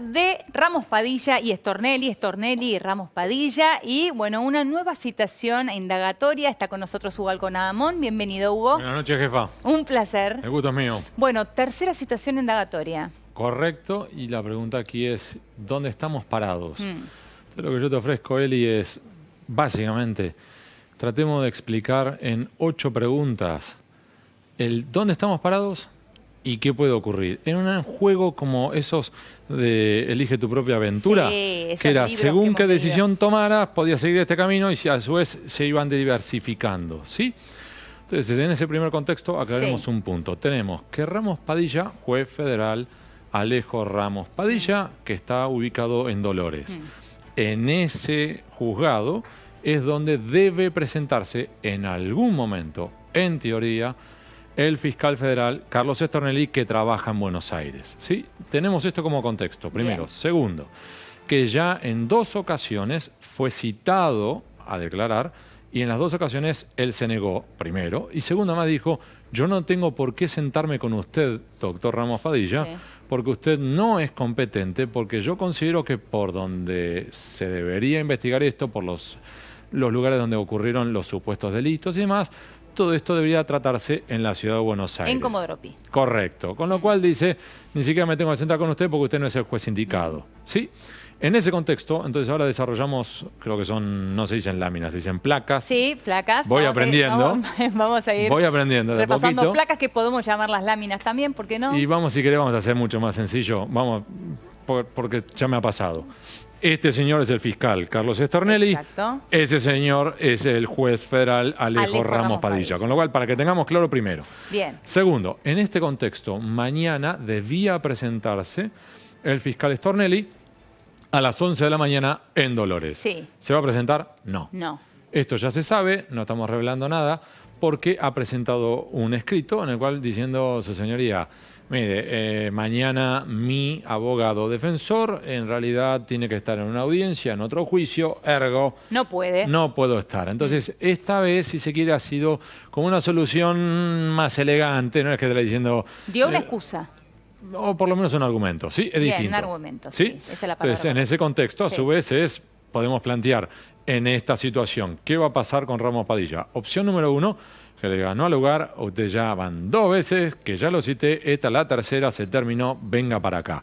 De Ramos Padilla y Stornelli y Ramos Padilla. Y bueno, una nueva citación indagatoria. Está con nosotros Hugo Alconadamón. Bienvenido, Hugo. Buenas noches, jefa. Un placer. El gusto es mío. Bueno, tercera citación indagatoria. Correcto. Y la pregunta aquí es, ¿dónde estamos parados? Entonces, lo que yo te ofrezco, Eli, es, básicamente, tratemos de explicar en 8 preguntas el dónde estamos parados y qué puede ocurrir. En un juego como esos de Elige tu propia aventura, sí, que era según qué decisión leído. tomaras, podías seguir este camino y a su vez se iban diversificando, ¿sí? Entonces, en ese primer contexto, aclaremos un punto. Tenemos que Ramos Padilla, juez federal Alejo Ramos Padilla, que está ubicado en Dolores. En ese juzgado es donde debe presentarse en algún momento, en teoría, el fiscal federal Carlos Stornelli, que trabaja en Buenos Aires. ¿Sí? Tenemos esto como contexto, primero. Bien. Segundo, que ya en 2 ocasiones fue citado a declarar y en las 2 ocasiones él se negó, primero. Y segundo, más dijo, yo no tengo por qué sentarme con usted, doctor Ramos Padilla, porque usted no es competente, porque yo considero que por donde se debería investigar esto, por los lugares donde ocurrieron los supuestos delitos y demás, todo esto debería tratarse en la ciudad de Buenos Aires. En Comodoro Pi. Correcto. Con lo cual dice, ni siquiera me tengo que sentar con usted porque usted no es el juez indicado. ¿Sí? En ese contexto, entonces ahora desarrollamos, creo que son, no se dicen láminas, se dicen placas. Sí, placas. Voy aprendiendo. Vamos a ir voy aprendiendo de repasando poquito. Placas que podemos llamar las láminas también, ¿por qué no? Y vamos, si querés, vamos a hacer mucho más sencillo. Vamos, porque ya me ha pasado. Este señor es el fiscal Carlos Stornelli. Exacto. Ese señor es el juez federal Alejo Ramos Padilla. Con lo cual, para que tengamos claro primero. Bien. Segundo, en este contexto, mañana debía presentarse el fiscal Stornelli a las 11 de la mañana en Dolores. Sí. ¿Se va a presentar? No. No. Esto ya se sabe, no estamos revelando nada, porque ha presentado un escrito en el cual diciendo, su señoría, mire, mañana mi abogado defensor en realidad tiene que estar en una audiencia, en otro juicio, ergo no puede. No puedo estar. Entonces, esta vez, si se quiere, ha sido como una solución más elegante, no es que te la diciendo... Dio una excusa. O por lo menos un argumento, ¿sí? Es distinto. Un argumento, sí. Esa es la palabra. Entonces, en ese contexto, a su vez, podemos plantear en esta situación, ¿qué va a pasar con Ramos Padilla? Opción número 1, se le ganó al lugar, usted ya van 2 veces, que ya lo cité, esta la tercera, se terminó, venga para acá.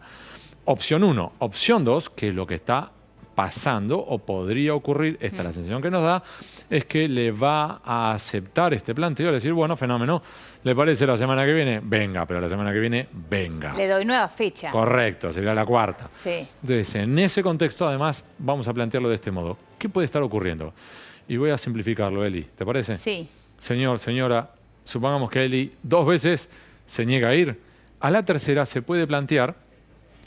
Opción 1. Opción 2, que lo que está pasando o podría ocurrir, esta es la sensación que nos da, es que le va a aceptar este planteo, decir, bueno, fenómeno, ¿le parece la semana que viene? Venga, pero la semana que viene, venga. Le doy nueva fecha. Correcto, sería la 4ª. Sí. Entonces, en ese contexto, además, vamos a plantearlo de este modo. ¿Qué puede estar ocurriendo? Y voy a simplificarlo, Eli, ¿te parece? Sí. Señor, señora, supongamos que Eli 2 veces se niega a ir. A la tercera se puede plantear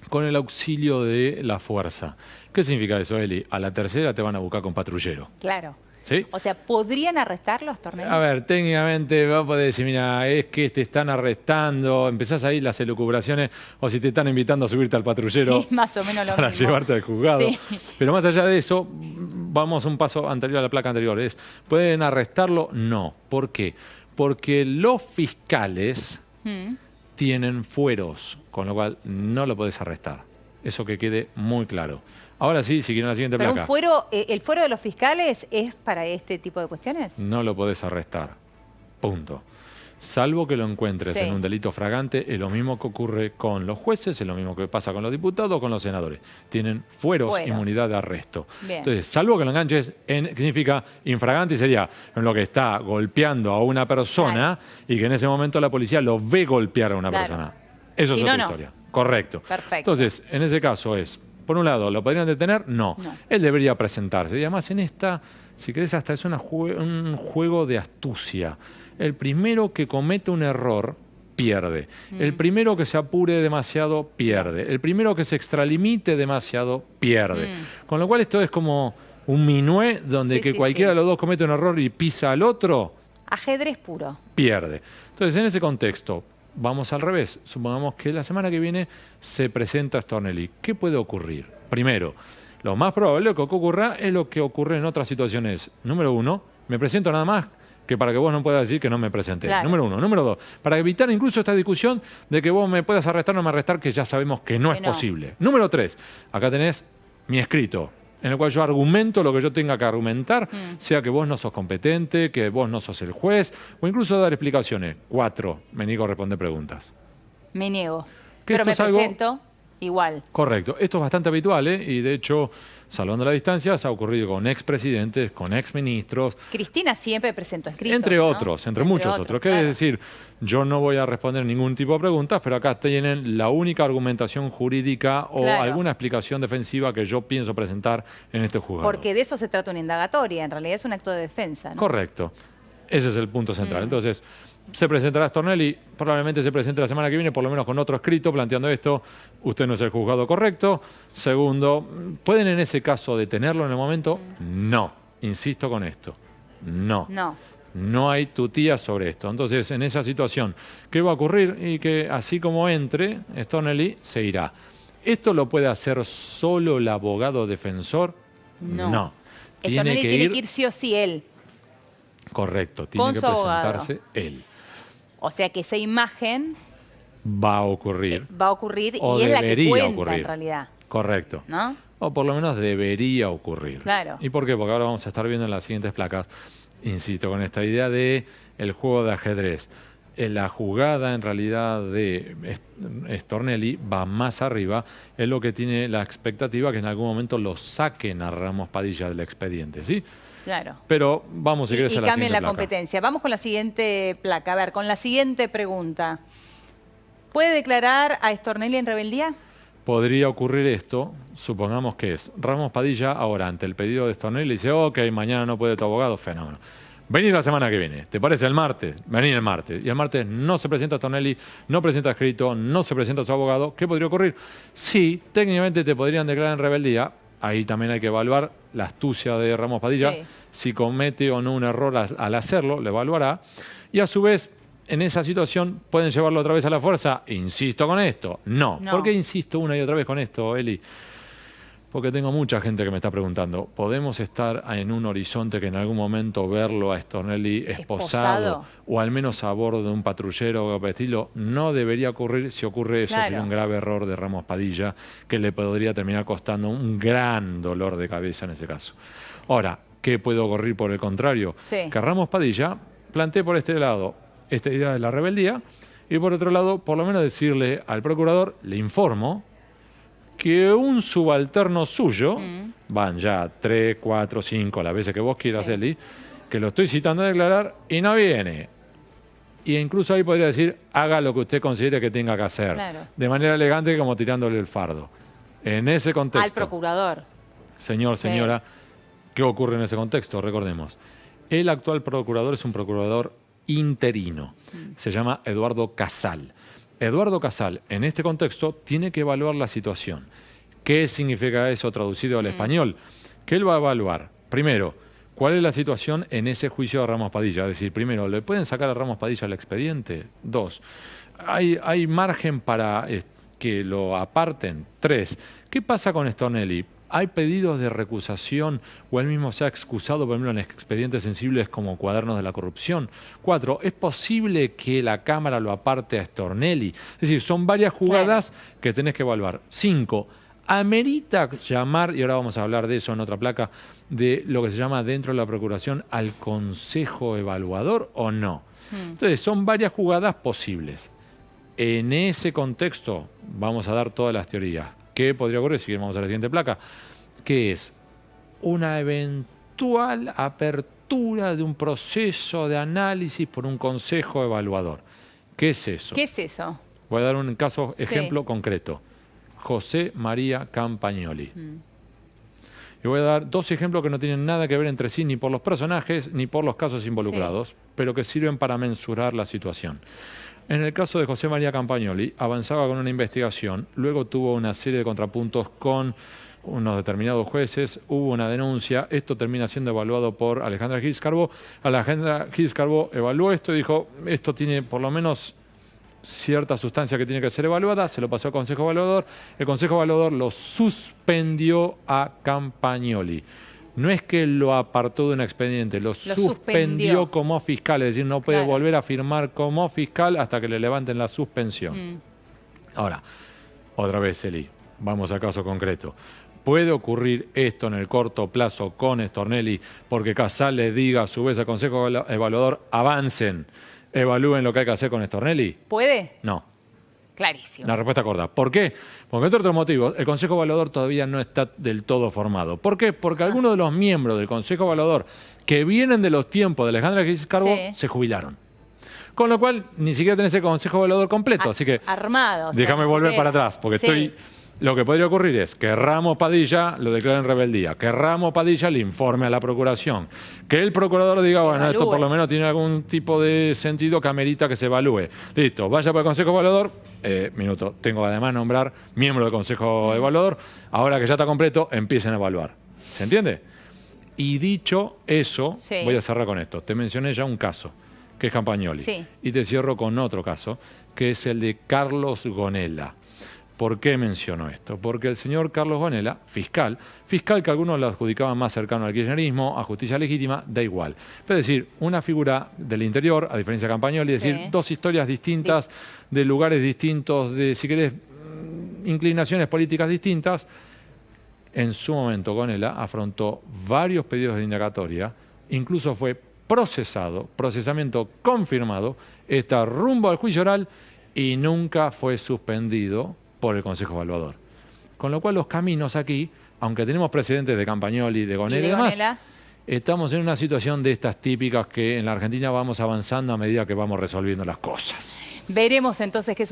con el auxilio de la fuerza. ¿Qué significa eso, Eli? A la tercera te van a buscar con patrullero. Claro. ¿Sí? O sea, ¿podrían arrestarlos, Stornelli? A ver, técnicamente va a poder decir, mira, es que te están arrestando, empezás ahí las elucubraciones, o si te están invitando a subirte al patrullero Sí, más o menos lo para mismo. llevarte al juzgado. Sí. Pero más allá de eso, vamos un paso anterior a la placa anterior. ¿Pueden arrestarlo? No. ¿Por qué? Porque los fiscales tienen fueros, con lo cual no lo podés arrestar. Eso que quede muy claro. Ahora sí, si quieren la siguiente placa. Pero ¿el fuero de los fiscales es para este tipo de cuestiones? No lo podés arrestar. Punto. Salvo que lo encuentres en un delito fragante, es lo mismo que ocurre con los jueces, es lo mismo que pasa con los diputados o con los senadores. Tienen fueros, inmunidad de arresto. Bien. Entonces, salvo que lo enganches en, ¿qué significa infragante? Sería en lo que está golpeando a una persona y que en ese momento la policía lo ve golpear a una persona. Eso es otra historia. Correcto. Perfecto. Entonces, en ese caso es, por un lado, ¿lo podrían detener? No. Él debería presentarse. Y además en esta, si querés, hasta es un juego de astucia. El primero que comete un error, pierde. El primero que se apure demasiado, pierde. El primero que se extralimite demasiado, pierde. Con lo cual esto es como un minué donde cualquiera de los dos comete un error y pisa al otro. Ajedrez puro. Pierde. Entonces, en ese contexto, vamos al revés. Supongamos que la semana que viene se presenta Stornelli. ¿Qué puede ocurrir? Primero, lo más probable que ocurra es lo que ocurre en otras situaciones. Número 1, me presento nada más que para que vos no puedas decir que no me presenté. Claro. Número uno. Número dos, para evitar incluso esta discusión de que vos me puedas arrestar o no me arrestar, que ya sabemos que no es posible. Número tres, acá tenés mi escrito, en el cual yo argumento lo que yo tenga que argumentar, sea que vos no sos competente, que vos no sos el juez, o incluso dar explicaciones. 4, me niego a responder preguntas. Me niego. Que Pero esto me es algo- presento igual. Correcto. Esto es bastante habitual, ¿eh? Y de hecho, salvando la distancia, se ha ocurrido con expresidentes, con exministros, Cristina siempre presentó escritos, entre ¿no? otros, entre muchos otros. Que es decir, yo no voy a responder ningún tipo de preguntas, pero acá tienen la única argumentación jurídica o alguna explicación defensiva que yo pienso presentar en este juzgado. Porque de eso se trata una indagatoria, en realidad es un acto de defensa, ¿no? Correcto. Ese es el punto central. Entonces, se presentará Stornelli, probablemente se presente la semana que viene, por lo menos con otro escrito planteando esto. Usted no es el juzgado correcto. Segundo, ¿pueden en ese caso detenerlo en el momento? No. Insisto con esto. No. No. No hay tutía sobre esto. Entonces, en esa situación, ¿qué va a ocurrir? Y que así como entre, Stornelli se irá. ¿Esto lo puede hacer solo el abogado defensor? No. Tiene que ir sí o sí él. Correcto, tiene con que su abogado. presentarse él. O sea que esa imagen Va a ocurrir. va a ocurrir O y es la que debería cuenta ocurrir. en realidad, Correcto. ¿no? O por lo menos debería ocurrir. Claro. ¿Y por qué? Porque ahora vamos a estar viendo en las siguientes placas, insisto, con esta idea de el juego de ajedrez. La jugada en realidad de Stornelli va más arriba, es lo que tiene la expectativa que en algún momento lo saquen a Ramos Padilla del expediente, ¿sí? Claro. Pero vamos, si querés, a la cambien siguiente la placa. competencia. Vamos con la siguiente placa. A ver, con la siguiente pregunta. ¿Puede declarar a Stornelli en rebeldía? Podría ocurrir esto, supongamos que es Ramos Padilla ahora ante el pedido de Stornelli dice, ok, mañana no puede tu abogado, fenómeno. Vení la semana que viene, ¿te parece el martes? Vení el martes. Y el martes no se presenta Stornelli, no presenta escrito, no se presenta su abogado. ¿Qué podría ocurrir? Sí, técnicamente te podrían declarar en rebeldía. Ahí también hay que evaluar la astucia de Ramos Padilla. Sí. Si comete o no un error al hacerlo, lo evaluará. Y a su vez, en esa situación, ¿pueden llevarlo otra vez a la fuerza? Insisto con esto. No. No. ¿Por qué insisto una y otra vez con esto, Eli? Porque tengo mucha gente que me está preguntando, ¿podemos estar en un horizonte que en algún momento verlo a Stornelli esposado o al menos a bordo de un patrullero o algo por el estilo? No debería ocurrir. Si ocurre eso, sería un grave error de Ramos Padilla que le podría terminar costando un gran dolor de cabeza en ese caso. Ahora, ¿qué puede ocurrir por el contrario? Sí. Que Ramos Padilla plantee por este lado esta idea de la rebeldía y por otro lado, por lo menos decirle al procurador, le informo que un subalterno suyo, van ya 3, 4, 5, las veces que vos quieras, Eli, que lo estoy citando a declarar y no viene. Y incluso ahí podría decir, haga lo que usted considere que tenga que hacer. Claro. De manera elegante como tirándole el fardo. En ese contexto, Al procurador. señor, señora, ¿qué ocurre en ese contexto? Recordemos, el actual procurador es un procurador interino. Se llama Eduardo Casal. Eduardo Casal, en este contexto, tiene que evaluar la situación. ¿Qué significa eso traducido al español? Que él va a evaluar, primero, cuál es la situación en ese juicio de Ramos Padilla. Es decir, primero, ¿le pueden sacar a Ramos Padilla el expediente? 2, ¿hay margen para que lo aparten? 3, ¿qué pasa con Stornelli? ¿Hay pedidos de recusación o él mismo se ha excusado, por ejemplo, en expedientes sensibles como cuadernos de la corrupción? 4, ¿es posible que la Cámara lo aparte a Stornelli? Es decir, son varias jugadas que tenés que evaluar. 5, ¿amerita llamar, y ahora vamos a hablar de eso en otra placa, de lo que se llama dentro de la Procuración al Consejo Evaluador o no? Entonces, son varias jugadas posibles. En ese contexto vamos a dar todas las teorías. ¿Qué podría ocurrir? Si vamos a la siguiente placa, que es una eventual apertura de un proceso de análisis por un consejo evaluador. ¿Qué es eso? ¿Qué es eso? Voy a dar un ejemplo concreto. José María Campagnoli. Y voy a dar 2 ejemplos que no tienen nada que ver entre sí, ni por los personajes, ni por los casos involucrados, pero que sirven para mensurar la situación. En el caso de José María Campagnoli, avanzaba con una investigación, luego tuvo una serie de contrapuntos con unos determinados jueces, hubo una denuncia, esto termina siendo evaluado por Alejandra Gils Carbó. Alejandra Gils Carbó evaluó esto y dijo, esto tiene por lo menos cierta sustancia que tiene que ser evaluada, se lo pasó al Consejo Evaluador, el Consejo Evaluador lo suspendió a Campagnoli. no es que lo apartó de un expediente, lo suspendió como fiscal, es decir, no puede volver a firmar como fiscal hasta que le levanten la suspensión. Ahora, otra vez, Eli, vamos a caso concreto. ¿Puede ocurrir esto en el corto plazo con Stornelli porque Casal le diga a su vez al Consejo Evaluador, avancen, evalúen lo que hay que hacer con Stornelli? ¿Puede? No. Clarísimo. La respuesta corta. ¿Por qué? Porque entre otros motivos, el Consejo Evaluador todavía no está del todo formado. ¿Por qué? Porque algunos de los miembros del Consejo Evaluador que vienen de los tiempos de Alejandra Gil Carbó se jubilaron. Con lo cual, ni siquiera tenés el Consejo Evaluador completo. Así que armado. Déjame volver para atrás, porque lo que podría ocurrir es que Ramos Padilla lo declare en rebeldía, que Ramos Padilla le informe a la Procuración, que el Procurador diga, bueno, esto por lo menos tiene algún tipo de sentido que amerita que se evalúe. Listo, vaya para el Consejo Evaluador, tengo además nombrar miembro del Consejo Evaluador, ahora que ya está completo, empiecen a evaluar. ¿Se entiende? Y dicho eso, voy a cerrar con esto. Te mencioné ya un caso, que es Campagnoli. Y te cierro con otro caso, que es el de Carlos Gonella. ¿Por qué menciono esto? Porque el señor Carlos Gonella, fiscal que algunos lo adjudicaban más cercano al kirchnerismo, a justicia legítima, da igual. Es decir, una figura del interior, a diferencia de Campagnoli, es decir, dos historias distintas, de lugares distintos, de, si querés, inclinaciones políticas distintas. En su momento, Gonella afrontó varios pedidos de indagatoria, incluso fue procesado, procesamiento confirmado, está rumbo al juicio oral y nunca fue suspendido por el Consejo Evaluador. Con lo cual los caminos aquí, aunque tenemos precedentes de Campagnoli, de Gonella y demás, estamos en una situación de estas típicas que en la Argentina vamos avanzando a medida que vamos resolviendo las cosas. Veremos entonces qué sucede.